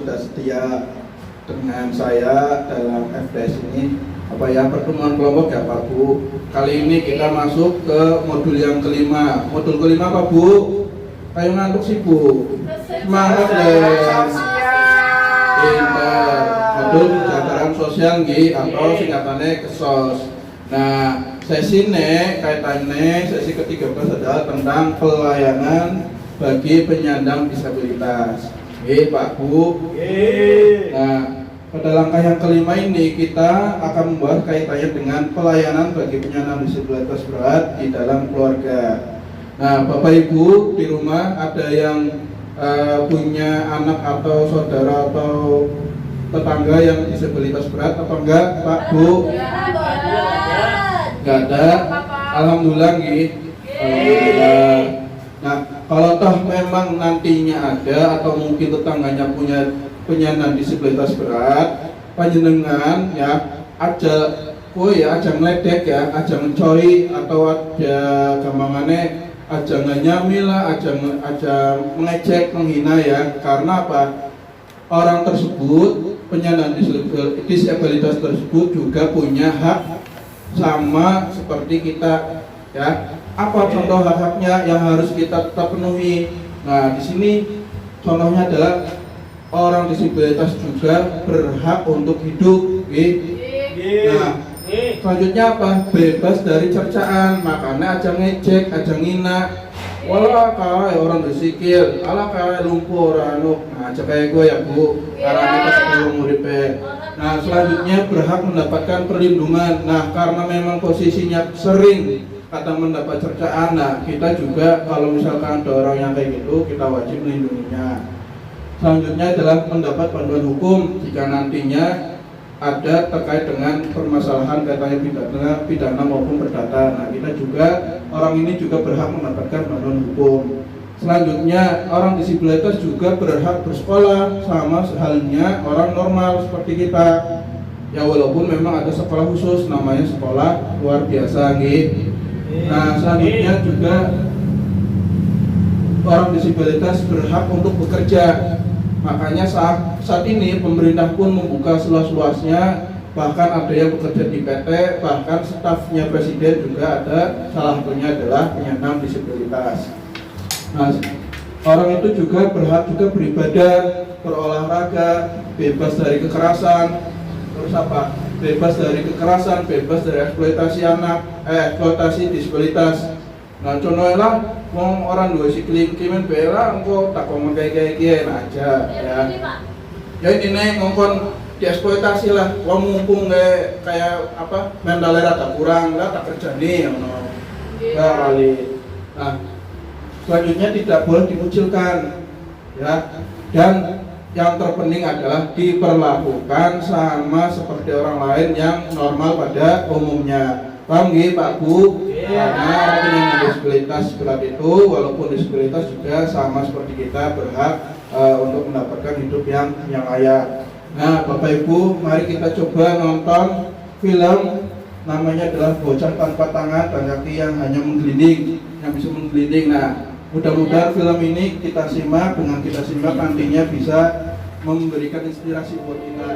sudah setia dengan saya dalam FDS ini pertemuan kelompok ya Pak Bu. Kali ini kita masuk ke modul yang kelima. Modul kelima apa Bu? Kayak ngantuk sih Bu. Semangat deh. Pintar. Modul kesejahteraan sosial nggih atau singkatannya KESOS. Nah, sesi ini kaitannya sesi ke-13 adalah tentang pelayanan bagi penyandang disabilitas. Pak Bu. Nah, pada langkah yang kelima ini kita akan membahas kaitannya dengan pelayanan bagi penyandang disabilitas berat di dalam keluarga. Nah, Bapak Ibu di rumah ada yang punya anak atau saudara atau tetangga yang disabilitas berat atau enggak, Pak Bu? Enggak ada. Alhamdulillah nggih. Alhamdulillah. Nah, kalau toh memang nantinya ada atau mungkin tetangganya punya penyandang disabilitas berat, panjenengan ya aja ngeledek ya, aja mencoi atau aja gampangannya aja nyamil lah, aja mengejek, menghina ya. Karena apa? Orang tersebut penyandang disabilitas tersebut juga punya hak sama seperti kita ya. Apa contoh hak-haknya yang harus kita tetap penuhi? Nah, di sini contohnya adalah orang disabilitas juga berhak untuk hidup. Nah, selanjutnya apa? Bebas dari cercaan. Makanya aja ngejek, aja ngina. Walah kayak orang bersikil, alah kayak lumpuh orang anu. Nah, aja kayak gue ya Bu. Karena kita sebelum uripe. Nah, selanjutnya berhak mendapatkan perlindungan. Nah, karena memang posisinya sering kata mendapat cercaan, nah kita juga kalau misalkan ada orang yang kayak gitu, kita wajib melindunginya. Selanjutnya adalah mendapat bantuan hukum jika nantinya ada terkait dengan permasalahan katanya pidana maupun perdata. Nah, kita juga orang ini juga berhak mendapatkan bantuan hukum. Selanjutnya orang disabilitas juga berhak bersekolah sama halnya orang normal seperti kita. Ya walaupun memang ada sekolah khusus namanya sekolah luar biasa gitu. Nah, selanjutnya juga orang disabilitas berhak untuk bekerja. Makanya saat ini pemerintah pun membuka seluas-luasnya, bahkan ada yang bekerja di PT, bahkan stafnya presiden juga ada, salah satunya adalah penyandang disabilitas. Nah, orang itu juga berhak juga beribadah, berolahraga, bebas dari kekerasan, terus apa? Bebas dari kekerasan, bebas dari eksploitasi eksploitasi disabilitas. Nah, contohnya lah, orang dua si kimen bela, engkau tak ngomong kayak aja ya. Ya ini ngomong dieksploitasi lah, mumpung kayak apa, mentalnya rada kurang lah, tak kerja nih, kali. Nah, selanjutnya tidak boleh dikucilkan, ya. Dan yang terpenting adalah diperlakukan sama seperti orang lain yang normal pada umumnya. Paham nggih Pak Bu? Karena orang yang disabilitas berat itu walaupun disabilitas juga sama seperti kita berhak untuk mendapatkan hidup yang layak. Nah, Bapak Ibu, mari kita coba nonton film namanya adalah Bocah Tanpa Tangan dan Kaki yang hanya menggelinding, yang bisa menggelinding. Nah, mudah-mudahan film ini kita simak, dengan kita simak nantinya bisa memberikan inspirasi buat kita.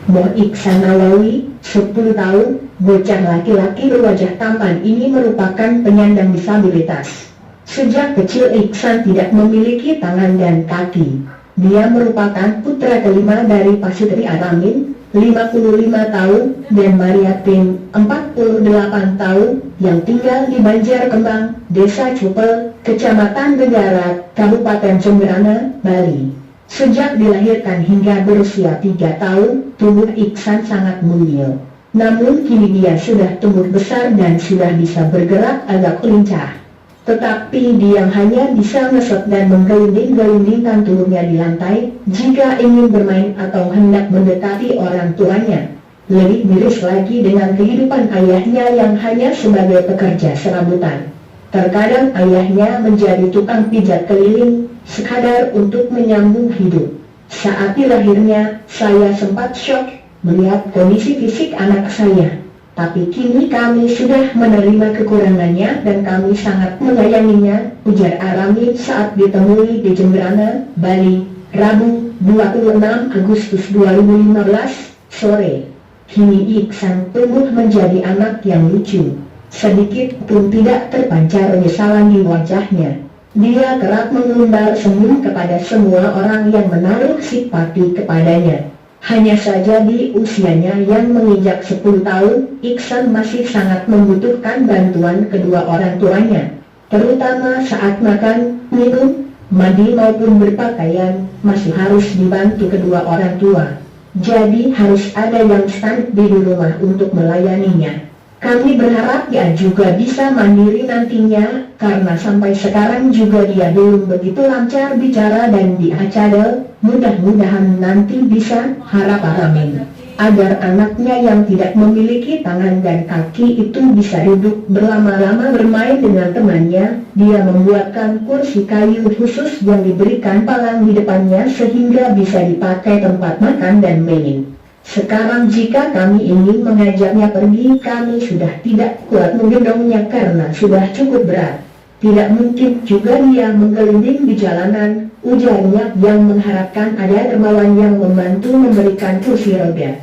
Mbah Iksan Nawawi, 10 tahun, bocah laki-laki berwajah tampan ini merupakan penyandang disabilitas. Sejak kecil Iksan tidak memiliki tangan dan kaki. Dia merupakan putra kelima dari Pasutri Aramin, 55 tahun, dan Mariatin, 48 tahun, yang tinggal di Banjarkembang, Desa Cupel, Kecamatan Negara, Kabupaten Jemberana, Bali. Sejak dilahirkan hingga berusia 3 tahun, tubuh Iksan sangat mungil. Namun kini dia sudah tumbuh besar dan sudah bisa bergerak agak lincah. Tetapi dia hanya bisa ngesot dan menggelinding-gelindingkan tubuhnya di lantai jika ingin bermain atau hendak mendekati orang tuanya. Lebih miris lagi dengan kehidupan ayahnya yang hanya sebagai pekerja serabutan. Terkadang ayahnya menjadi tukang pijat keliling, sekadar untuk menyambung hidup. Saat dilahirnya, saya sempat syok melihat kondisi fisik anak saya. Tapi kini kami sudah menerima kekurangannya dan kami sangat menyayanginya, ujar Arami saat ditemui di Jemberana, Bali, Rabu, 26 Agustus 2015, sore. Kini Iksan tumbuh menjadi anak yang lucu. Sedikit pun tidak terpancar penyesalan di wajahnya. Dia kerap mengumbar senyum kepada semua orang yang menaruh simpati kepadanya. Hanya saja di usianya yang menginjak 10 tahun, Iksan masih sangat membutuhkan bantuan kedua orang tuanya. Terutama saat makan, minum, mandi maupun berpakaian, masih harus dibantu kedua orang tua. Jadi harus ada yang stand di rumah untuk melayaninya. Kami berharap dia juga bisa mandiri nantinya, karena sampai sekarang juga dia belum begitu lancar bicara dan diacada. Mudah-mudahan nanti bisa, harap Aramin, agar anaknya yang tidak memiliki tangan dan kaki itu bisa duduk berlama-lama bermain dengan temannya. Dia membuatkan kursi kayu khusus yang diberikan palang di depannya sehingga bisa dipakai tempat makan dan main. Sekarang jika kami ingin mengajaknya pergi, kami sudah tidak kuat menggendongnya karena sudah cukup berat. Tidak mungkin juga dia menggelinding di jalanan, ujarnya yang mengharapkan ada dermawan yang membantu memberikan kursi roda.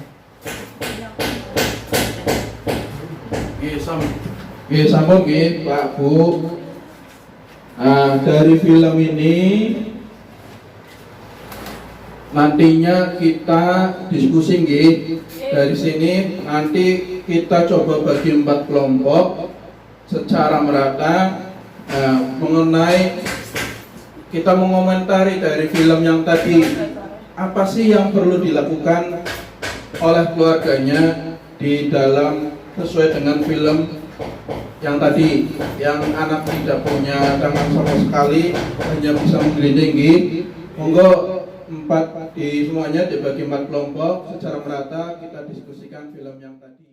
Sambung Pak Bu. Dari film ini nantinya kita diskusi dari sini, nanti kita coba bagi 4 kelompok secara merata mengenai, kita mengomentari dari film yang tadi, apa sih yang perlu dilakukan oleh keluarganya di dalam sesuai dengan film yang tadi, yang anak tidak punya tangan sama sekali, hanya bisa menggelinding. Monggo 4 di semuanya dibagi 4 kelompok secara merata, kita diskusikan film yang tadi.